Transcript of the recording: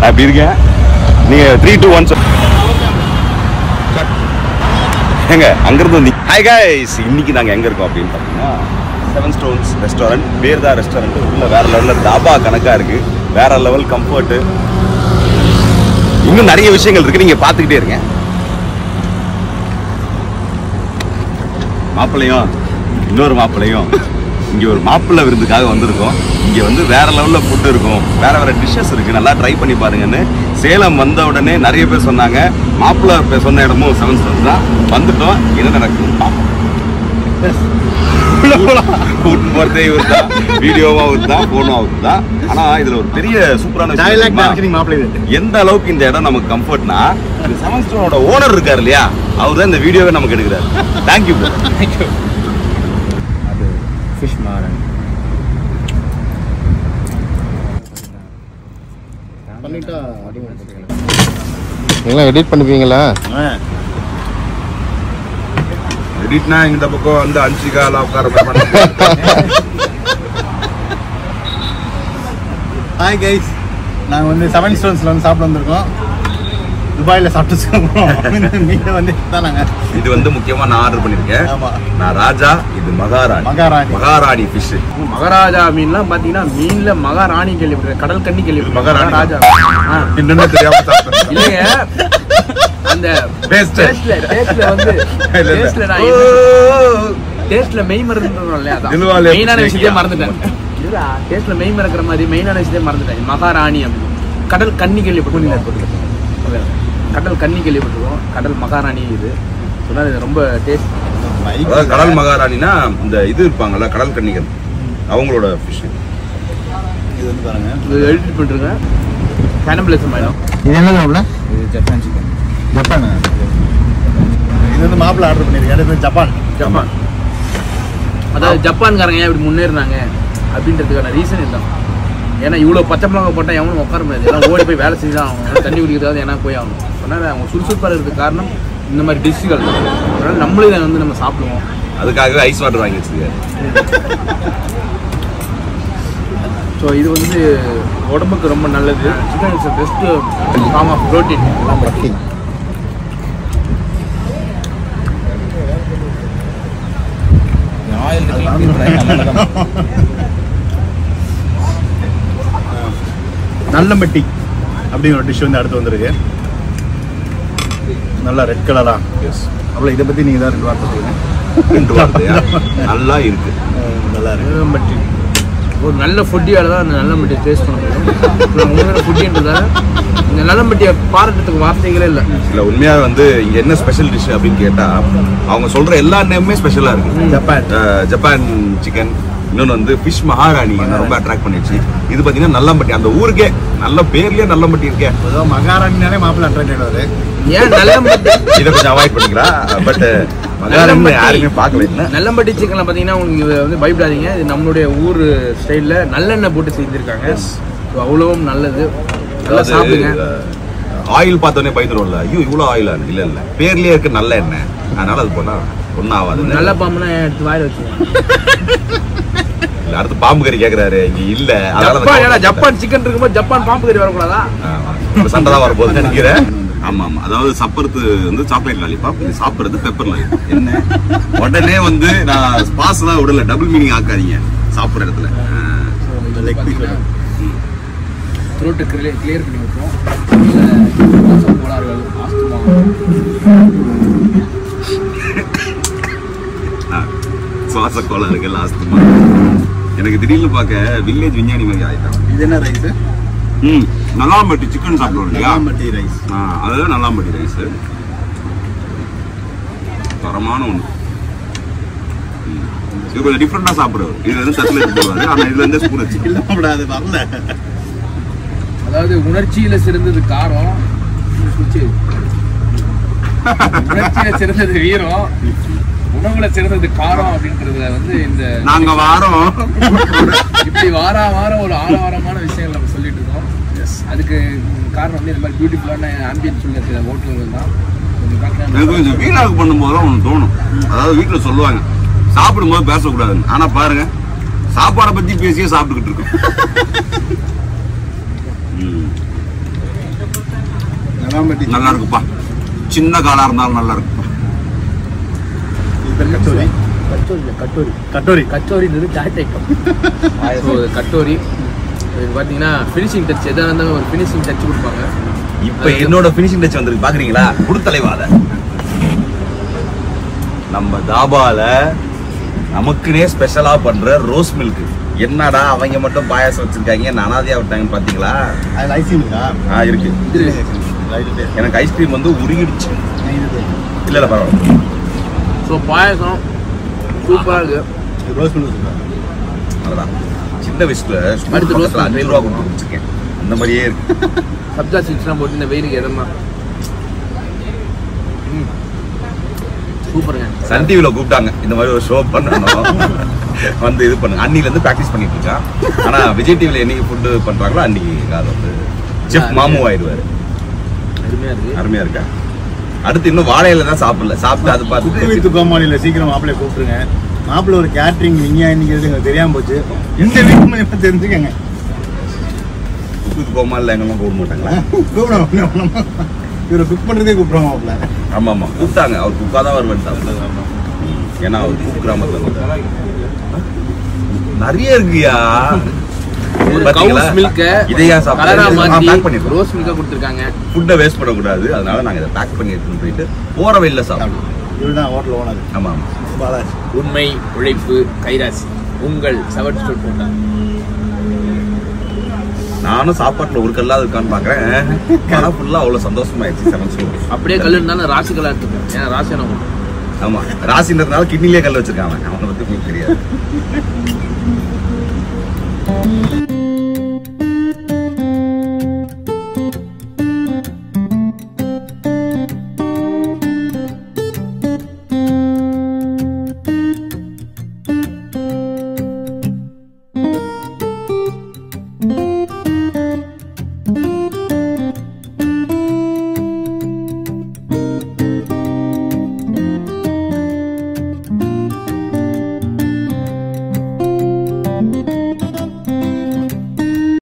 அப்படி இருக்கேன். நீங்க 3 2 1 எங்க அங்கிருந்து வந்தீங்க? ஹாய் கைஸ், இன்னைக்கு நாங்கள் எங்கே இருக்கோம் அப்படின்னு பார்த்தீங்கன்னா 7 Stones ரெஸ்டாரண்ட். பேர் தான் ரெஸ்டாரண்ட். உள்ள வேற லெவலில் தாபா கணக்காக இருக்குது. வேற லெவல் கம்ஃபர்ட்டு. இன்னும் நிறைய விஷயங்கள் இருக்குது, நீங்கள் பார்த்துக்கிட்டே இருங்க. மாப்பிள்ளையும் இன்னொரு மாப்பிள்ளையும் இங்கே ஒரு மாப்பிள்ளை விருந்துக்காக வந்திருக்கோம். இங்கே வந்து வேற லெவலில் ஃபுட்டு இருக்கும், வேற வேற டிஷ்ஷஸ் இருக்குது, நல்லா ட்ரை பண்ணி பாருங்கன்னு சேலம் வந்த உடனே நிறைய பேர் சொன்னாங்க. மாப்பிள்ளை சொன்ன இடமும் 7 Stones தான். வந்துட்டோம், என்ன நடக்குதுன்னு பார்ப்போம். கூட்டு போகிறதே இவர் தான், வீடியோவாக அவர் தான், ஃபோனும் அவர் தான். ஆனால் இதில் ஒரு பெரிய சூப்பரான எந்த அளவுக்கு இந்த இடம் நமக்கு கம்ஃபர்ட்னா, இந்த 7 Stoneஸோட ஓனர் இருக்கார் இல்லையா, அவர் தான் இந்த வீடியோவை நமக்கு எடுக்கிறார். Thank you bro. Thank you. Fish Maran பண்ணிட்டா எல்லாம் எடிட் பண்ணுவீங்களா? எடிட்னா இந்த பக்கம் வந்து 5 கால உட்கார. ஹாய் கைஸ், நாங்கள் வந்து 7 Stonesல வந்து சாப்பிட வந்திருக்கோம். துபாயில் சாப்பிட்டு நீங்கள் வந்து தான் நாங்கள் இது வந்து முக்கியமாக நான் ஆர்டர் பண்ணியிருக்கேன். நான் ராஜா, இது மகாராணி ஃபிஷ். மகாராஜா மீன்லாம் பார்த்தீங்கன்னா மீன்ல மகாராணி கேள்விப்பட்டிருக்கேன், கடல் கண்ணி கேள்விப்பட்டிருக்கேன். மகாராஜா இன்னும் தெரியாம இல்லைங்க, அந்த டேஸ்ட்ல மெய் மறந்துட்டோம் இல்லையா, அதான் மெயினான விஷயத்தையே மறந்துட்டேன். இல்ல டேஸ்ட்ல மெய் மறக்கிற மாதிரி மெயினான விஷயத்தையே மறந்துட்டேன். மகாராணி அப்படின்னு கடல் கண்ணி கேள்விப்பட்டிருக்கோம். கடல் கண்ணி கேள்விப்பட்டிருக்கோம், கடல் மகாராணி. இது சொன்னா இது ரொம்ப டேஸ்ட். கடல் மகாராணினா இந்த இது இருப்பாங்கல்ல கடல் கன்னிகள், அவங்களோட ஃபிஷ். இது வந்து பாருங்க, இது எடிட் பண்ணிருங்க. கேனபிலிசம் ஆயிடும். இது என்ன? இது ஜப்பான் சிக்கன். ஜப்பானா? இது வந்து மாப்பிள்ளை ஆர்டர் பண்ணியிருக்கேன். இது ஜப்பான். அதாவது ஜப்பான்காரங்க ஏன் இப்படி முன்னேறினாங்க அப்படின்றதுக்கான ரீசன் இதுதான். ஏன்னா இவ்வளோ பச்சை மிளகா போட்டால் எவனும் உட்கார முடியாது, எல்லாம் ஓடி போய் வேலை செஞ்சு தான் ஆகணும், தண்ணி குடிக்கிறதாவது ஏன்னா போய் ஆகணும். அதனால் அவங்க சுறுசுறுப்பாக இருக்கிறதுக்கு காரணம் இந்த மாதிரி டிஷ்ஷுகள். அதனால் நம்மளும் இதை வந்து நம்ம சாப்பிடுவோம். அதுக்காகவே ஐஸ் வாட்டர் வாங்கி வச்சுருக்காரு. ஸோ இது வந்து உடம்புக்கு ரொம்ப நல்லது. Chicken is best form of protein. எல்லாம் பட்டி நல்லம்பட்டி அப்படிங்கிற டிஷ் வந்து அடுத்து வந்திருக்கு. நல்லா ரெட் கலரா. அவ்வளோ இதை பற்றி நீங்கள் தான் 2 வார்த்தை சொல்லுங்கள். நல்லா இருக்கு, நல்லா இருக்கு. நல்லம்பட்டி ஒரு நல்ல ஃபுட்டியால் தான் அந்த நல்லம்பட்டி டேஸ்ட் பண்ண முடியும். உண்மையான ஃபுட்டின்றதால இந்த நல்லம்பட்டியை பாராட்டுறதுக்கு வார்த்தைகளே இல்லை. இல்லை உண்மையாக வந்து இங்கே என்ன ஸ்பெஷல் டிஷ் அப்படின்னு கேட்டால் அவங்க சொல்கிற எல்லா நேமுமே ஸ்பெஷலாக இருக்குது. ஜப்பான் சிக்கன், இன்னொன்று வந்து ஃபிஷ் மகாராணி என்ன ரொம்ப அட்ராக்ட் பண்ணிடுச்சு. இது பார்த்தீங்கன்னா நல்லம்பட்டி, அந்த ஊருக்கே நல்ல பேர்லேயே நல்லம்பட்டி இருக்கே. மகாராணினாலே மாப்பிள்ளை அட்ராக்ட் ஆகிடுவாரு. ஏன் நல்லம்பட்டி இதை கொஞ்சம் அவாய்ட் பண்ணிக்கலாம். பட் மகாராணி யாருமே பார்க்கல. நல்லம்பட்டி சிக்கன்ல பார்த்தீங்கன்னா உங்களுக்கு வந்து பயப்படாதீங்க, இது நம்மளுடைய ஊர் ஸ்டைலில் நல்லெண்ணெய் போட்டு செஞ்சுருக்காங்க. ஸோ அவ்வளவும் நல்லது, நல்லா சாப்பிடுங்க. ஆயில் பார்த்தோன்னே பயந்துரும்ல, ஐயோ இவ்வளோ ஆயிலா? இல்லை இல்லை, பேர்லேயே இருக்க நல்ல எண்ணெய், அதனால அது போனால் ஒன்றும் ஆகாது. நல்ல பாம்புனா எடுத்து வாயில் வச்சுக்கோங்க. அடுத்து பாம்பு கறி கேட்குறாரு, இங்கே இல்லை. ஜப்பான் சிக்கன் இருக்கும்போது ஜப்பான் பாம்பு கறி வரக்கூடாதா? சண்டை தான் வரப்போகுதுன்னு நினைக்கிறேன். ஆமாம் ஆமாம், அதாவது சாப்பிட்றது வந்து சாக்லேட் லாலிபாப், இது சாப்பிட்றது பெப்பர் லாலிபாப். என்ன உடனே வந்து நான் ஸ்பாஸ் தான் விடல, டபுள் மீனிங் ஆக்காதீங்க சாப்பிட்ற இடத்துல. த்ரோட்டு கிளியர் பண்ணி விட்டுரும். கோளாறுகள், ஆஸ்துமா, சுவாச கோளாறுகள், ஆஸ்துமா. எனக்கு திடீர்னு பார்க்க வில்லேஜ் விஞ்ஞானி மாதிரி ஆயிட்டான். இது என்ன ரைஸு? நல்லாம்பட்டி சிக்கன் சாப்பிடுவோம் இல்லையா, நல்லாம்பட்டி ரைஸ். அதுதான் நல்லாம்பட்டி ரைஸ். தரமான ஒன்று. இது கொஞ்சம் டிஃப்ரெண்டாக சாப்பிடுவார். இது வந்து தட்டில் எடுத்து போடுவாரு, ஆனால் இதுல இருந்து ஸ்பூன் வச்சு இல்லை வரல. அதாவது உணர்ச்சியில சிறந்தது காரம், உணர்ச்சியில சிறந்தது வீரம், உணவுல சிறந்தது காரம் அப்படின்றதுல வந்து இந்த நாங்க வாரம் இப்படி வாரம் ஒரு ஆரவாரமான விஷயங்கள் நம்ம சொல்லிட்டு இருக்கோம். அதுக்கு காரணம் வந்து இந்த மாதிரி பியூட்டிஃபுல்லான ஆம்பியன்ஸ் உள்ள சில ஹோட்டல்கள் தான். கொஞ்சம் வீணாக பண்ணும்போது ஒன்று தோணும். அதாவது வீட்டில் சொல்லுவாங்க சாப்பிடும்போது பேசக்கூடாதுன்னு, ஆனா பாருங்க சாப்பாடை பத்தி பேசியே சாப்பிட்டுக்கிட்டு இருக்கோம். நல்லா இருக்குப்பா. சின்ன காலா இருந்தாலும் நல்லா இருக்குப்பா. கச்சோரி கட்டோரி கட்டோரி கச்சோரின்றது சாட் ஐட்டம். ஸோ கட்டோரி இது பார்த்தீங்கன்னா ஃபினிஷிங் டச் எதாக இருந்தாலும் ஒரு ஃபினிஷிங் டச் கொடுப்பாங்க. இப்போ என்னோட ஃபினிஷிங் டச் வந்துருக்கு பாக்குறீங்களா? குடுத்தலைவாத நம்ம தாபால நமக்குனே ஸ்பெஷலா பண்ற ரோஸ் மில்க். என்னடா அவங்க மட்டும் பாயாசம் வச்சிருக்காங்க, அனாதையா விட்டாங்கன்னு பாத்தீங்களா? அது ஐஸ்கிரீம் இருக்கா? இருக்கு. எனக்கு ஐஸ்கிரீம் வந்து உருகிடுச்சு. இல்ல பரவாயில்ல. ஸோ பாயாசம் சூப்பராக இருக்கு. ரோஸ் மில்க் சொல்றாங்க. அதுதான் சின்ன வயசுல அடுத்து ரோஸ் மில்க் 5 ரூபா கொடுத்து வச்சிருக்கேன். அந்த மாதிரியே இருக்கு. சப்ஜா சீட்ஸ்லாம் போட்டு இந்த வெயிலுக்கு எதமா சூப்பருங்க. சன் டிவில கூப்பிட்டாங்க இந்த மாதிரி ஒரு ஷோ பண்ணணும், வந்து இது பண்ணுங்க. அன்னில இருந்து பிராக்டிஸ் பண்ணிட்டு இருக்கான். ஆனா விஜய் டிவில என்னைக்கு ஃபுட்டு பண்றாங்களோ அன்னைக்கு அது வந்து செஃப் மாமு ஆயிடுவாரு. அருமையா இருக்கு. அருமையா இருக்கா? அடுத்து இன்னும் வாழையில தான் சாப்பிடல. சாப்பிட்டு அது பார்த்து வித்து கோமாளியில் சீக்கிரம் மாப்பிள்ளை கூப்பிட்டுருங்க. மாப்பிள்ளை ஒரு கேட்ரிங் விஞ்ஞானிங்கிறது எங்களுக்கு தெரியாம போச்சு. இந்த வீட்டு தெரிஞ்சுக்கங்க. குக்கு கோமால எங்கெல்லாம் கூப்பிட மாட்டாங்களா? கூப்பிடுவோம். இவரை குக் பண்ணுறதே கூப்பிடுவோம் மாப்பிள்ளை. ஆமா ஆமா கூப்பிட்டாங்க. அவர் குக்கா தான் வருவேன். ஏன்னா அவர் குக் கிராமத்துல நிறைய இருக்குயா. கவுஸ் மில்க் இதையா கலரா மாத்தி பேக் பண்ணிருக்கோம். ரோஸ் மில்கா கொடுத்துருக்காங்க. ஃபுட்டை வேஸ்ட் பண்ணக்கூடாது, அதனால நாங்க இதை பேக் பண்ணி எடுத்துட்டு போயிட்டு போற வழியில சாப்பிடுவோம். இவருதான் ஹோட்டல் ஓனர். ஆமா ஆமா. பாலாஜி. உண்மை உழைப்பு கைராசி உங்கள் சவட் ஸ்டோர் போட்டா. நானும் சாப்பாட்டுல ஒரு கல்லாவது இருக்கான்னு பாக்குறேன். ஆனா ஃபுல்லா அவ்வளவு சந்தோஷமாயிடுச்சு. 7 ஸ்டோர் அப்படியே கல் இருந்தாலும் ராசி கல்லா எடுத்துப்பேன். ஏன்னா ராசி என்ன ஆமா ராசின்றதுனால கிட்னிலே கல் வச்சிருக்காங்க. அவனை பத்தி உங்களுக்கு தெரியாது.